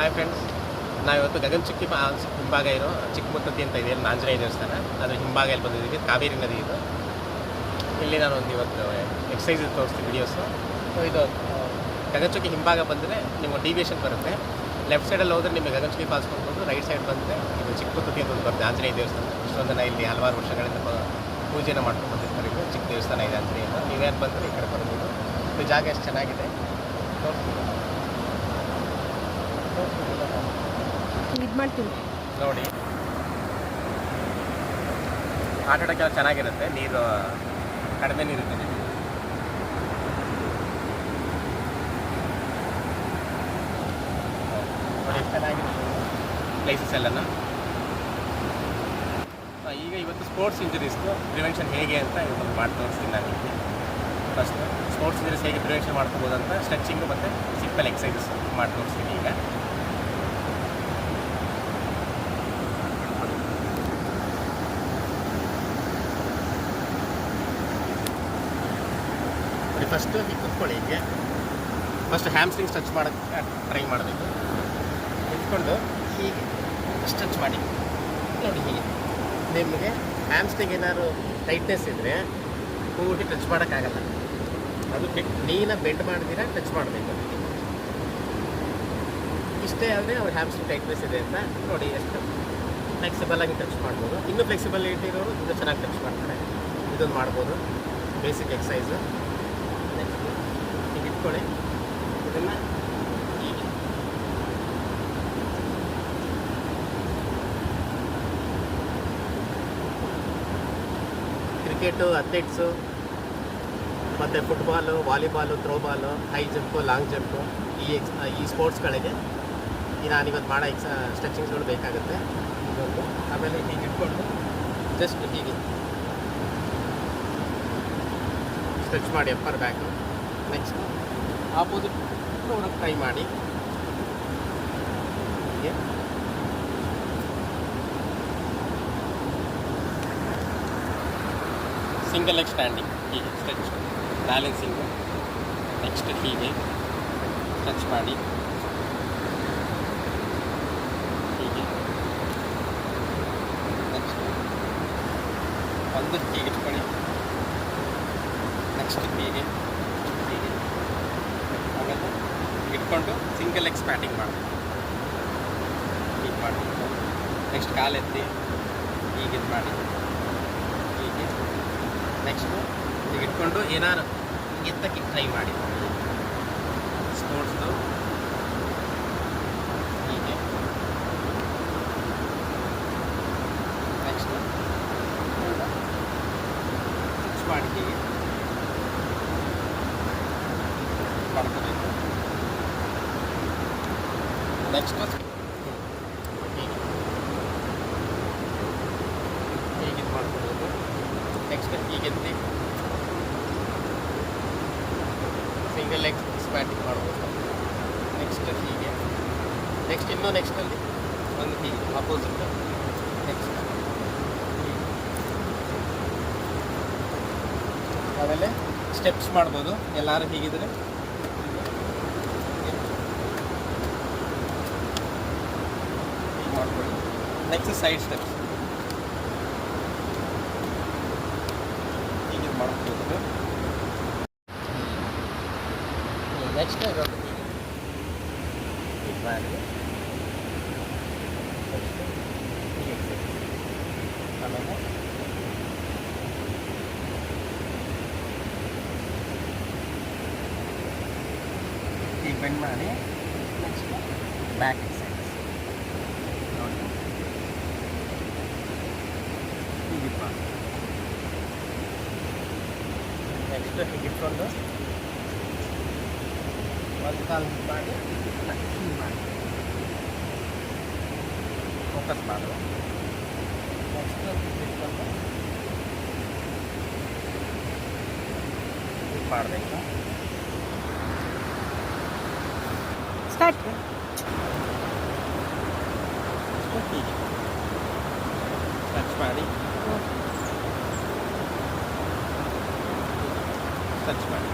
Hi friends, ನಾವಿವತ್ತು ಗಗನಚುಕ್ಕಿ ಹಿಂಭಾಗ ಇರೋ ಚಿಕ್ಕಮುತ್ತತ್ತಿ ಅಂತ ಇದೆಯಲ್ಲ ಆಂಜನೇಯ ದೇವಸ್ಥಾನ, ಅದ್ರ ಹಿಂಭಾಗ ಇಲ್ಲಿ ಬಂದಿದ್ದೀವಿ. ಕಾವೇರಿ ನದಿ ಇದು. ಇಲ್ಲಿ ನಾನು ಒಂದು ಇವತ್ತು ಎಕ್ಸಸೈಸ್ ತೋರಿಸ್ತೀನಿ ವೀಡಿಯೋಸು. ಇದು ಗಗನಚುಕ್ಕಿ ಹಿಂಭಾಗ ಬಂದರೆ ನಿಮಗೆ ಡಿವಿಯೇಷನ್ ಬರುತ್ತೆ. ಲೆಫ್ಟ್ ಸೈಡಲ್ಲಿ ಹೋದರೆ ನಿಮಗೆ ಗಗನಚುಕ್ಕಿ ಫಾಲ್ಸ್ ನೋಡ್ಬೋದು. ರೈಟ್ ಸೈಡ್ ಬಂದರೆ ಇದು ಚಿಕ್ಕಮುತ್ತತ್ತಿ ಅಂತ ಒಂದು ಬರುತ್ತೆ ಆಂಜನೇಯ ದೇವಸ್ಥಾನ. ಇಷ್ಟೊಂದು ಜನ ಇಲ್ಲಿ ಹಲವಾರು ವರ್ಷಗಳಿಂದ ಪೂಜೆನ ಮಾಡ್ಕೊಂಡು ಬಂದಿರ್ತಾರೆ. ಇದು ಚಿಕ್ಕ ದೇವಸ್ಥಾನ ಇದೆ ಆಂಜನೇಯನ. ನೀವೇನು ಬಂದರೆ ಈ ಕಡೆ ಬರ್ಬೋದು. ಇದು ಜಾಗ ಎಷ್ಟು ಚೆನ್ನಾಗಿದೆ ಇದು ಮಾಡ್ತೀನಿ ನೋಡಿ. ಆಟ ಆಡೋಕ್ಕೆಲ್ಲ ಚೆನ್ನಾಗಿರುತ್ತೆ. ನೀರು ಕಡಿಮೆ ನೀರಿರುತ್ತೆ. ನೋಡಿ ಚೆನ್ನಾಗಿರುತ್ತೆ ಪ್ಲೇಸಸ್ ಎಲ್ಲನ. ಈಗ ಇವತ್ತು ಸ್ಪೋರ್ಟ್ಸ್ ಇಂಜುರೀಸ್ದು ಪ್ರಿವೆನ್ಷನ್ ಹೇಗೆ ಅಂತ ಇವತ್ತು ಮಾಡಿ ತೋರಿಸ್ತೀನಿ ನಾನು. ಇಲ್ಲಿ ಫಸ್ಟ್ ಸ್ಪೋರ್ಟ್ಸ್ ಇಂಜುರೀಸ್ ಹೇಗೆ ಪ್ರಿವೆನ್ಷನ್ ಮಾಡ್ಕೋಬೋದು ಅಂತ ಸ್ಟ್ರೆಚಿಂಗು ಮತ್ತು ಸಿಂಪಲ್ ಎಕ್ಸಸೈಸಸ್ ಮಾಡಿ ತೋರಿಸ್ತೀನಿ. ಈಗ ಫಸ್ಟು ಹೀಗೆ ಕುತ್ಕೊಳ್ಳಿ. ಹೀಗೆ ಫಸ್ಟ್ ಹ್ಯಾಮ್ಸ್ಟ್ರಿಂಗ್ ಸ್ಟ್ರೆಚ್ ಮಾಡೋಕ್ಕೆ ಟ್ರೈ ಮಾಡಬೇಕು. ನಿಂತ್ಕೊಂಡು ಹೀಗೆ ಸ್ಟ್ರೆಚ್ ಮಾಡಿ ನೋಡಿ. ಹೀಗೆ ನಿಮಗೆ ಹ್ಯಾಮ್ಸ್ಟ್ರಿಂಗ್ ಏನಾದ್ರು ಟೈಟ್ನೆಸ್ ಇದ್ದರೆ ಪೂರ್ತಿ ಟಚ್ ಮಾಡೋಕ್ಕಾಗಲ್ಲ. ಅದು ನೀನಾಗಿ ಬೆಂಡ್ ಮಾಡಿದಿರ ಟಚ್ ಮಾಡಬೇಕು. ಇಷ್ಟೇ ಆದರೆ ಅವ್ರ ಹ್ಯಾಮ್ಸ್ಟ್ರಿಂಗ್ ಟೈಟ್ನೆಸ್ ಇದೆ ಅಂತ ನೋಡಿ. ಎಷ್ಟು ಫ್ಲೆಕ್ಸಿಬಲಾಗಿ ಟಚ್ ಮಾಡ್ಬೋದು. ಇನ್ನೂ ಫ್ಲೆಕ್ಸಿಬಿಲಿಟಿ ಇರೋರು ಇನ್ನೂ ಚೆನ್ನಾಗಿ ಟಚ್ ಮಾಡ್ತಾರೆ. ಇದೊಂದು ಮಾಡ್ಬೋದು ಬೇಸಿಕ್ ಎಕ್ಸಸೈಸು. ನೆಕ್ಸ್ಟ್ ಹೀಗೆ ಇಟ್ಕೊಳ್ಳಿ. ಇದನ್ನು ಹೀಗೆ ಕ್ರಿಕೆಟು, ಅಥ್ಲೆಟ್ಸು ಮತ್ತು football, volleyball, throwball, high jump, long jump ಈ ಸ್ಪೋರ್ಟ್ಸ್ಗಳಿಗೆ ನಾನಿವತ್ತು ಮಾಡೋ ಸ್ಟ್ರೆಚಿಂಗ್ಸ್ಗಳು ಬೇಕಾಗುತ್ತೆ. ಇದೊಂದು. ಆಮೇಲೆ ಹೀಗೆ ಇಟ್ಕೊಂಡು ಜಸ್ಟ್ ಹೀಗೆ ಸ್ಟ್ರೆಚ್ ಮಾಡಿ ಅಪ್ಪರ್ ಬ್ಯಾಕು. ನೆಕ್ಸ್ಟ್ ಆಪೋಸಿಟ್ ನೋಡೋಕ್ಕೆ ಟ್ರೈ ಮಾಡಿ. ಹೀಗೆ ಸಿಂಗಲ್ ಲೆಗ್ ಸ್ಟ್ಯಾಂಡಿಂಗ್. ಹೀಗೆ ಸ್ಟ್ರೆಚ್ ಬ್ಯಾಲೆನ್ಸಿಂಗು. ನೆಕ್ಸ್ಟ್ ಹೀಗೆ ಸ್ಟ್ರೆಚ್ ಮಾಡಿ ಹೀಗೆ. ನೆಕ್ಸ್ಟ್ ಒಂದು ಹೀಗೆ ಇಟ್ಕೊಳ್ಳಿ. ನೆಕ್ಸ್ಟ್ ಹೀಗೆ ಹೀಗೆ. ಆಮೇಲೆ ಇಟ್ಕೊಂಡು ಸಿಂಗಲ್ ಲೆಗ್ ಸ್ಪ್ಯಾಟಿಂಗ್ ಮಾಡಬೇಕು. ಹೀಗೆ ಮಾಡಬೇಕು. ನೆಕ್ಸ್ಟ್ ಕಾಲೆತ್ತಿ ಹೀಗೆ ಇದು ಮಾಡಿ ಹೀಗೆ. ನೆಕ್ಸ್ಟು ಈಗ ಇಟ್ಕೊಂಡು ಏನಾರು ಎತ್ತಕ್ಕೆ ಟ್ರೈ ಮಾಡಿ ಸ್ಪೋರ್ಟ್ಸ್ದು. ಹೀಗೆ ನೆಕ್ಸ್ಟು ಸ್ವಿಚ್ ಮಾಡಿ ಹೀಗೆ ಮಾಡ್ಕೋಬೇಕು. ನೆಕ್ಸ್ಟು ಹೀಗೆ ಹೀಗೆ ಇದು ಮಾಡ್ಕೋಬೇಕು. ನೆಕ್ಸ್ಟ್ ಹೀಗೆತ್ತಿ ಸಿಂಗಲ್ ಲೆಗ್ ಸ್ಕ್ವಾಟಿಂಗ್ ಮಾಡ್ಬೋದು. ನೆಕ್ಸ್ಟ್ ಹೀಗೆ. ನೆಕ್ಸ್ಟ್ ಇನ್ನೂ ನೆಕ್ಸ್ಟಲ್ಲಿ ಒಂದು ಹೀಗೆ ಆಪೋಸಿಟ್. ನೆಕ್ಸ್ಟ್ ಆಮೇಲೆ ಸ್ಟೆಪ್ಸ್ ಮಾಡ್ಬೋದು. ಎಲ್ಲರೂ ಹೀಗಿದ್ರೆ ಹೀಗೆ ಮಾಡ್ಕೊಳ್ಳಿ. ನೆಕ್ಸ್ಟ್ ಸೈಡ್ ಸ್ಟೆಪ್ಸ್ ಹೀಗೆ ಮಾಡ್ಬೋದು. ನೆಕ್ಸ್ಟ್ ಇದೊಂದು ಹೀಗೆ ಹೀಗೆ ಮಾಡಿ. ನೆಕ್ಸ್ಟ್ ಹೀಗೆ ಆಮೇಲೆ ಹೀಗೆ ಬೆಂಡ್ ಮಾಡಿ. ನೆಕ್ಸ್ಟ್ ಬ್ಯಾಕ್ ಎಕ್ಸಸೈಸ್ ನೋಡಿ. ಹೀಗೆ ಮಾಡಿ. ನೆಕ್ಸ್ಟ್ ಹೀಗೆ ಇಟ್ಕೊಂಡು ಒಂದು ಕಾಲು ಮಾಡಿ ಹೀಗೆ ಮಾಡಿ ಫೋಕಸ್ ಮಾಡು. ನೆಕ್ಸ್ಟ್ ಇಟ್ಕೊಂಡು ಹೀಗೆ ಮಾಡಬೇಕು. ಸ್ಟಾರ್ಟ್. ಹೀಗೆ ಟಚ್ ಮಾಡಿ ಟಚ್ ಮಾಡಿ